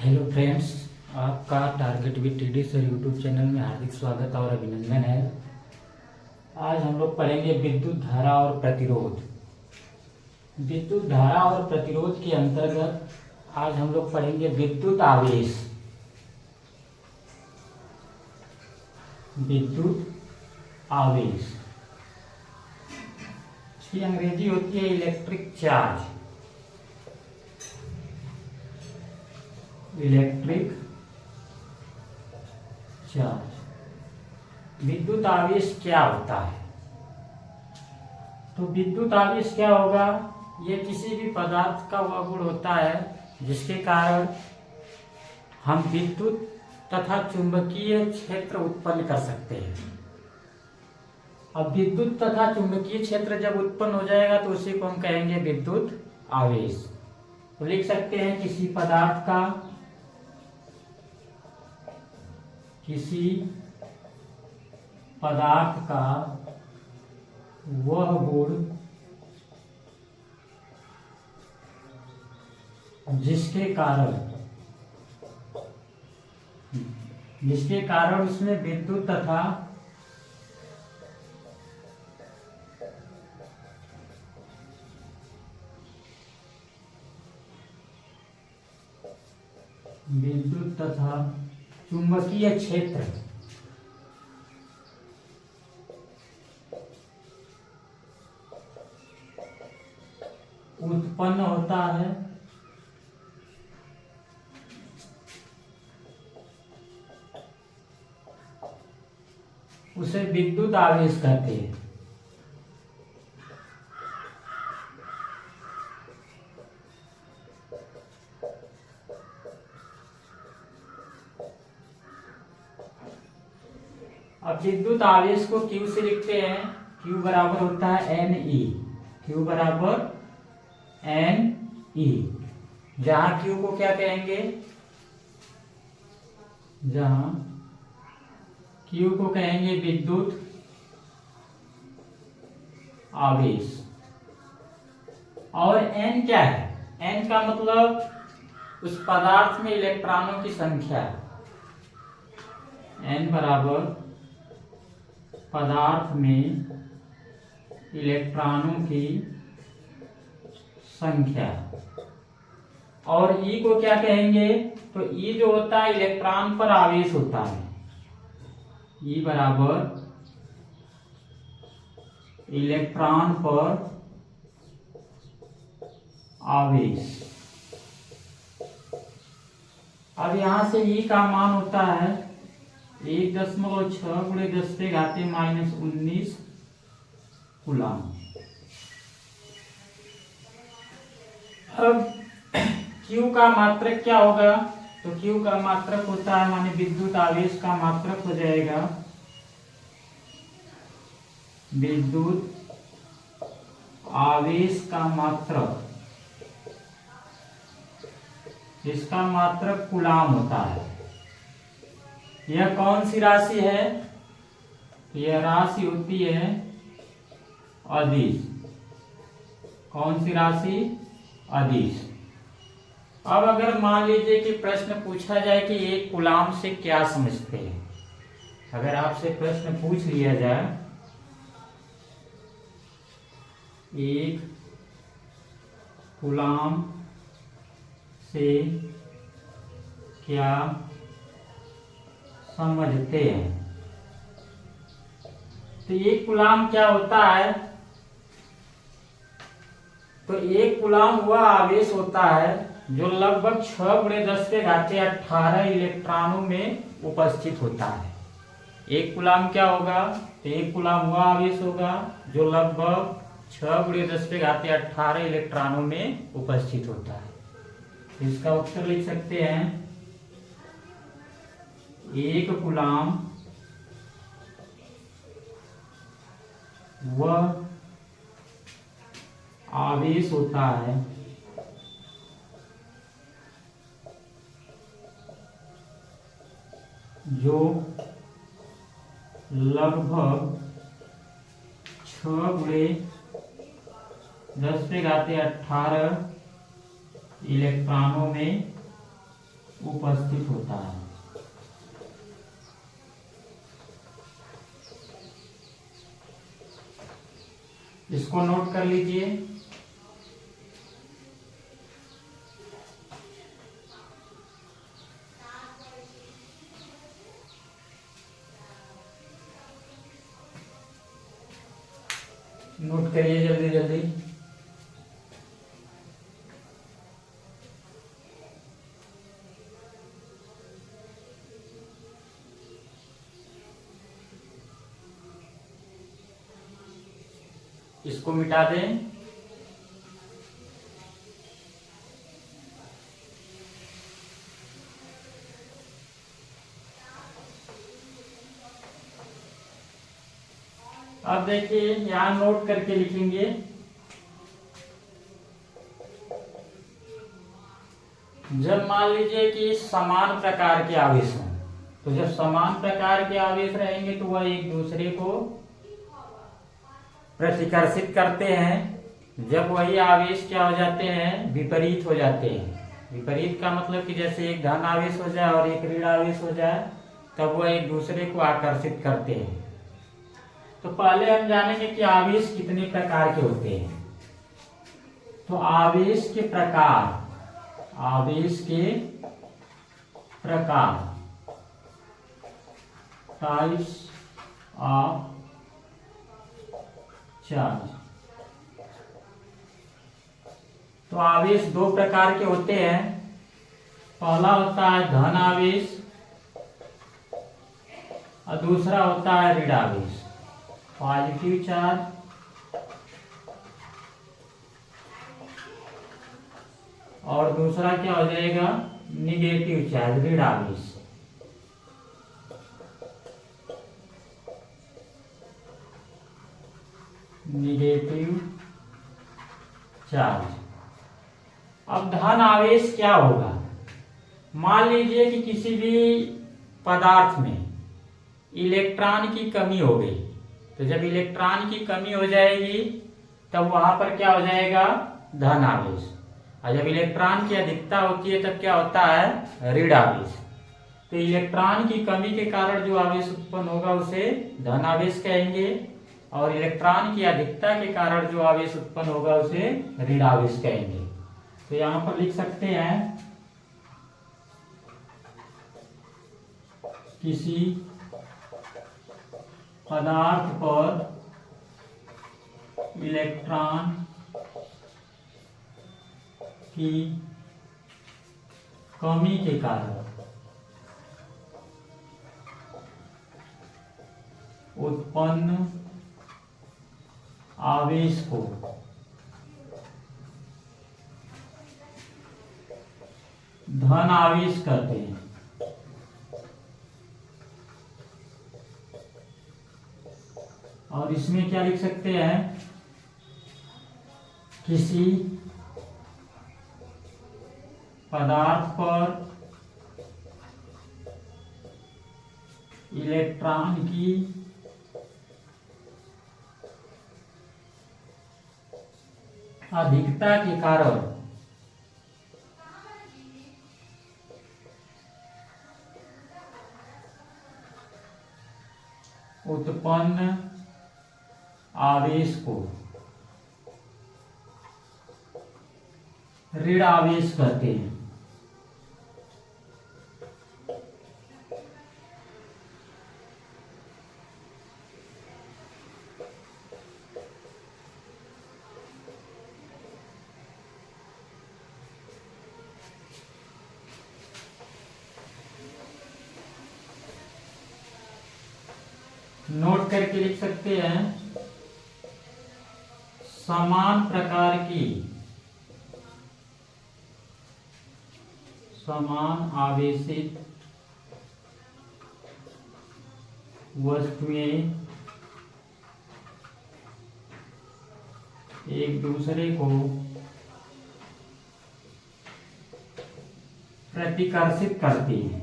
Hello friends, आपका target with TD sir YouTube channel में हार्दिक स्वागत और अभिनंदन है। आज हम लोग पढ़ेंगे विद्युत धारा और प्रतिरोध। विद्युत धारा और प्रतिरोध के अंतर्गत आज हम लोग पढ़ेंगे विद्युत आवेश। विद्युत आवेश इसकी अंग्रेजी होती है इलेक्ट्रिक चार्ज। Electric charge. विद्युत आवेश क्या होता है? तो विद्युत आवेश क्या होगा? यह किसी भी पदार्थ का वह गुण होता है जिसके कारण हम विद्युत तथा चुंबकीय क्षेत्र उत्पन्न कर सकते हैं। अब विद्युत तथा चुंबकीय क्षेत्र जब उत्पन्न हो जाएगा तो उसी को हम कहेंगे विद्युत आवेश। तो लिख सकते हैं किसी पदार्थ का वह गुण जिसके कारण उसमें विद्युत तथा चुंबकीय क्षेत्र उत्पन्न होता है, उसे विद्युत आवेश कहते हैं। अब विद्युत आवेश को Q से लिखते हैं। Q बराबर होता है NE। Q बराबर NE। जहां Q को क्या कहेंगे? जहां Q को कहेंगे विद्युत आवेश। और N क्या है? N का मतलब उस पदार्थ में इलेक्ट्रॉनों की संख्या है। N बराबर पदार्थ में इलेक्ट्रॉनों की संख्या। और E को क्या कहेंगे? तो E जो होता है इलेक्ट्रॉन पर आवेश होता है। E बराबर इलेक्ट्रॉन पर आवेश। अब यहां से E का मान होता है 1.6 गुणे 10⁻⁻19 कूलम। अब Q का मात्रक क्या होगा? तो Q का मात्रक होता है माने विद्युत आवेश का मात्रक हो जाएगा विद्युत आवेश का मात्रक। इसका मात्रक कूलम होता है। यह कौन सी राशि है? यह राशि होती है अदिश। कौन सी राशि? अदिश। अब अगर मान लीजिए कि प्रश्न पूछा जाए कि एक कूलम से क्या समझते हैं। अगर आपसे प्रश्न पूछ लिया जाए एक कूलम से क्या समझते हैं, तो एक कूलम क्या होता है? तो एक कूलम वह आवेश होता है जो लगभग 6 गुणे 10⁻18 इलेक्ट्रॉनों में उपस्थित होता है। एक कूलम क्या होगा? तो एक कूलम वह आवेश होगा जो लगभग 6 गुणे 10⁻18 इलेक्ट्रॉनों में उपस्थित होता है। इसका उत्तर लिख सकते हैं एक कूलम वह आवेश होता है जो लगभग 6 गुणे 10⁻18 इलेक्ट्रॉनों में उपस्थित होता है। इसको नोट कर लीजिए। नोट करिए जल्दी जल्दी। इसको मिटा दें। अब देखिए यहां नोट करके लिखेंगे। जब मान लीजिए कि समान प्रकार के आवेश हैं, तो जब समान प्रकार के आवेश रहेंगे तो वह एक दूसरे को प्रतिकर्षित करते हैं। जब वही आवेश क्या हो जाते हैं, विपरीत हो जाते हैं। विपरीत का मतलब कि जैसे एक धन आवेश हो जाए और एक ऋण आवेश हो जाए, तब वह एक दूसरे को आकर्षित करते हैं। तो पहले हम जानेंगे कि आवेश कितने प्रकार के होते हैं। तो आवेश के प्रकार टाइप्स ऑफ चार्ज। तो आवेश दो प्रकार के होते हैं। पहला होता है धन आवेश और दूसरा होता है ऋण आवेश, पॉजिटिव चार्ज और दूसरा क्या हो जाएगा, निगेटिव चार्ज, ऋण आवेश। Negative charge. अब धन आवेश क्या होगा। मान लीजिए कि किसी भी पदार्थ में इलेक्ट्रॉन की कमी हो गई, तो जब इलेक्ट्रॉन की कमी हो जाएगी तब वहां पर क्या हो जाएगा, धन आवेश। और जब इलेक्ट्रॉन की अधिकता होती है तब क्या होता है, ऋण आवेश। तो इलेक्ट्रॉन की कमी के कारण जो आवेश उत्पन्न होगा उसे धन आवेश कहेंगे, और इलेक्ट्रॉन की अधिकता के कारण जो आवेश उत्पन्न होगा उसे ऋण आवेश कहेंगे। तो यहां पर लिख सकते हैं, किसी पदार्थ पर इलेक्ट्रॉन की कमी के कारण उत्पन्न आवेश को धन आवेश कहते हैं। और इसमें क्या लिख सकते हैं, किसी पदार्थ पर इलेक्ट्रॉन की अधिकता के कारण उत्पन्न आवेश को ऋण आवेश कहते हैं। नोट करके लिख सकते हैं, समान प्रकार की समान आवेशित वस्तुएं एक दूसरे को प्रतिकर्षित करती हैं।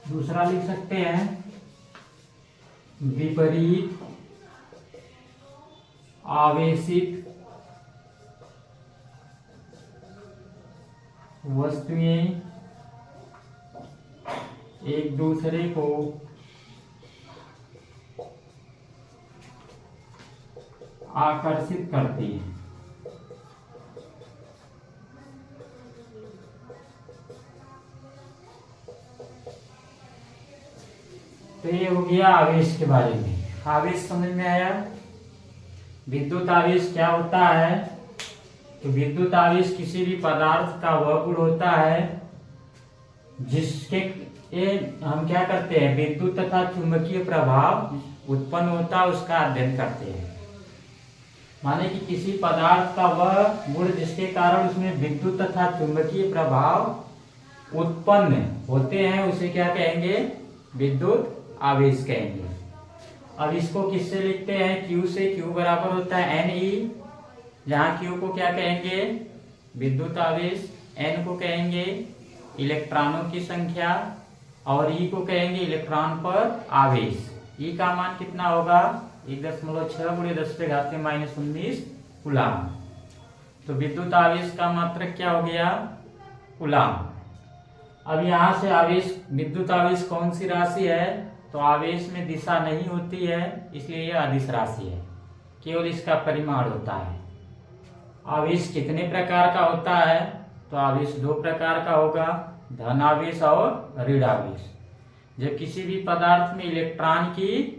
दूसरा लिख सकते हैं, विपरीत आवेशित वस्तुएं एक दूसरे को आकर्षित करती हैं। तो ये हो गया आवेश के बारे में। आवेश समझ में आया। विद्युत आवेश क्या होता है? तो विद्युत आवेश किसी भी पदार्थ का वह गुण होता है जिसके हम क्या करते हैं, विद्युत तथा चुंबकीय प्रभाव उत्पन्न होता है, उसका अध्ययन करते हैं। माने कि किसी पदार्थ का वह गुण जिसके कारण उसमें विद्युत तथा चुंबकीय प्रभाव उत्पन्न होते हैं, उसे क्या कहेंगे? विद्युत आवेश कहेंगे। अब इसको किससे लिखते हैं? Q से। Q बराबर होता है Ne, जहाँ Q को क्या कहेंगे? विद्युत आवेश। N को कहेंगे इलेक्ट्रॉनों की संख्या और E को कहेंगे इलेक्ट्रॉन पर आवेश। E का मान कितना होगा? 1.6 × 10⁻⁻19 कूलाम। तो विद्युत आवेश का मात्रक क्या हो गया? कूलाम। अब यहाँ से आवेश, विद्युत आवेश कौन सी राशि है? तो आवेश में दिशा नहीं होती है, इसलिए यह अदिश राशि है, केवल इसका परिमाण होता है। आवेश कितने प्रकार का होता है? तो आवेश 2 प्रकार का होगा, धन आवेश और ऋण आवेश। जब किसी भी पदार्थ में इलेक्ट्रॉन की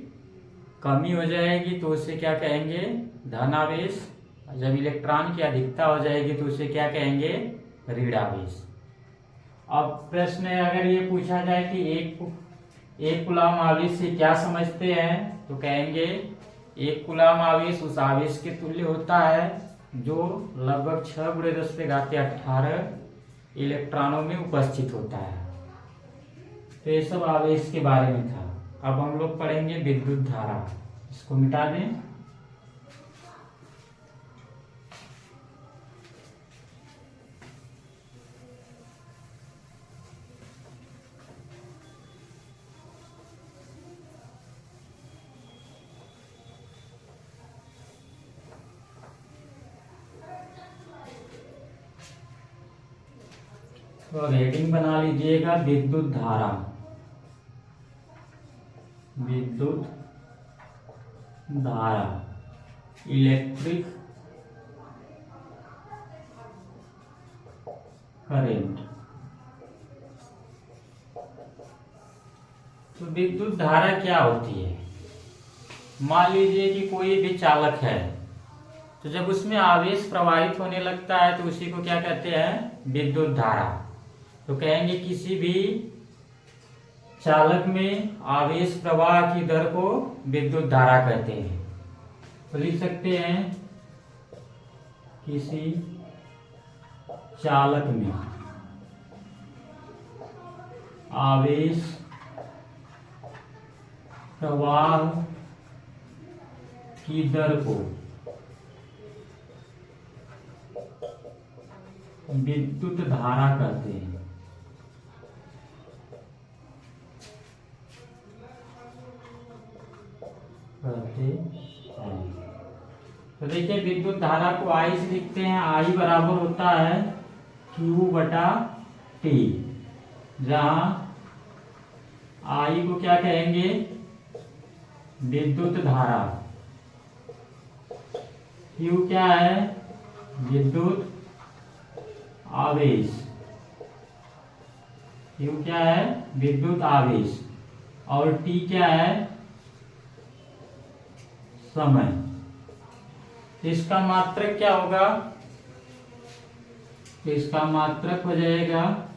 कमी हो जाएगी तो उसे क्या कहेंगे? धन आवेश। जब इलेक्ट्रॉन की अधिकता हो जाएगी तो उसे क्या कहेंगे? ऋण आवेश। अब प्रश्न है, अगर ये पूछा जाए कि एक कूलाम आवेश से क्या समझते हैं, तो कहेंगे एक कूलाम आवेश उस आवेश के तुल्य होता है जो लगभग 6 × 10⁻18 इलेक्ट्रॉनों में उपस्थित होता है। तो ये सब आवेश के बारे में था। अब हम लोग पढ़ेंगे विद्युत धारा। इसको मिटा दें। तो हेडिंग बना लीजिएगा विद्युत धारा। विद्युत धारा, इलेक्ट्रिक करेंट। तो विद्युत धारा क्या होती है? मान लीजिए कि कोई भी चालक है, तो जब उसमें आवेश प्रवाहित होने लगता है तो उसी को क्या कहते हैं? विद्युत धारा। तो कहेंगे किसी भी चालक में आवेश प्रवाह की दर को विद्युत धारा कहते हैं। तो लिख सकते हैं किसी चालक में आवेश प्रवाह की दर को विद्युत धारा कहते हैं। तो देखिए विद्युत धारा को I से लिखते हैं। I बराबर होता है Q/T, जहां I को क्या कहेंगे? विद्युत धारा। Q क्या है? विद्युत आवेश। Q क्या है? विद्युत आवेश। और T क्या है? समय। इसका मात्रक क्या होगा? इसका मात्रक हो जाएगा,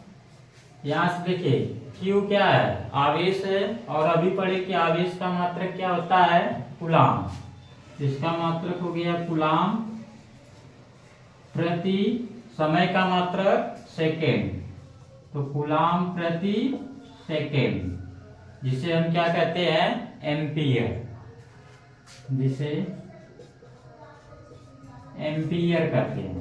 यहां से देखिए Q क्या है? आवेश है, और अभी पढ़े कि आवेश का मात्रक क्या होता है? कूलाम। इसका मात्रक हो गया कूलाम प्रति, समय का मात्रक सेकेंड, तो कूलाम प्रति सेकेंड, जिसे हम क्या कहते हैं? एम्पियर। जिसे एम्पियर कहते हैं।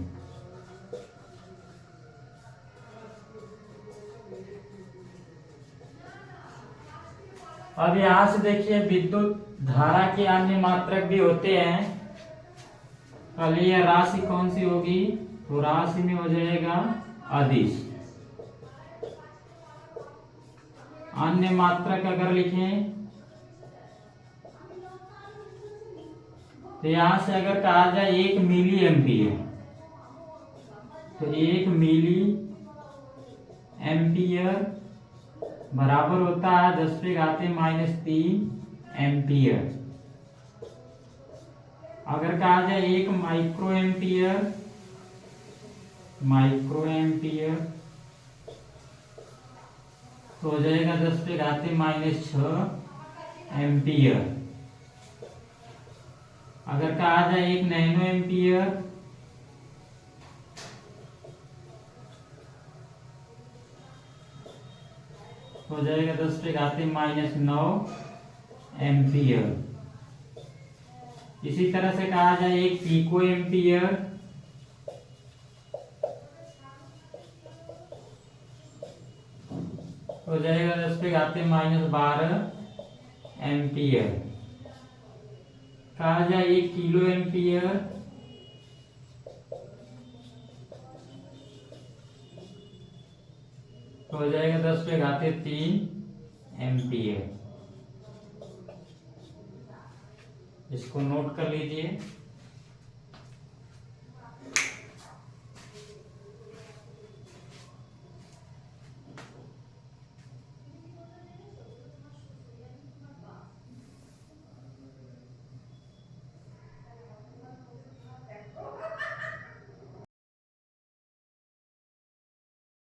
अब यहां से देखिए विद्युत धारा के अन्य मात्रक भी होते हैं। पहले यह राशि कौन सी होगी, तो राशि में हो जाएगा अदिश। अन्य मात्रक अगर लिखें तो यहां से अगर कहा जाए 1 मिली एम्पियर, तो 1 मिली एम्पियर बराबर होता है 10⁻³ एम्पियर। अगर कहा जाए 1 माइक्रो एम्पियर, तो हो जाएगा 10⁻6 एम्पियर। अगर कहा जाए 1 नैनो एम्पियर, हो जाएगा 10⁻9 एम्पियर। इसी तरह से कहा जाए 1 पिको एम्पियर, हो जाएगा 10⁻12 एम्पियर। कहा जाए 1 किलो एम्पियर, तो हो जाएगा 10⁻³ एम्पियर। इसको नोट कर लीजिए।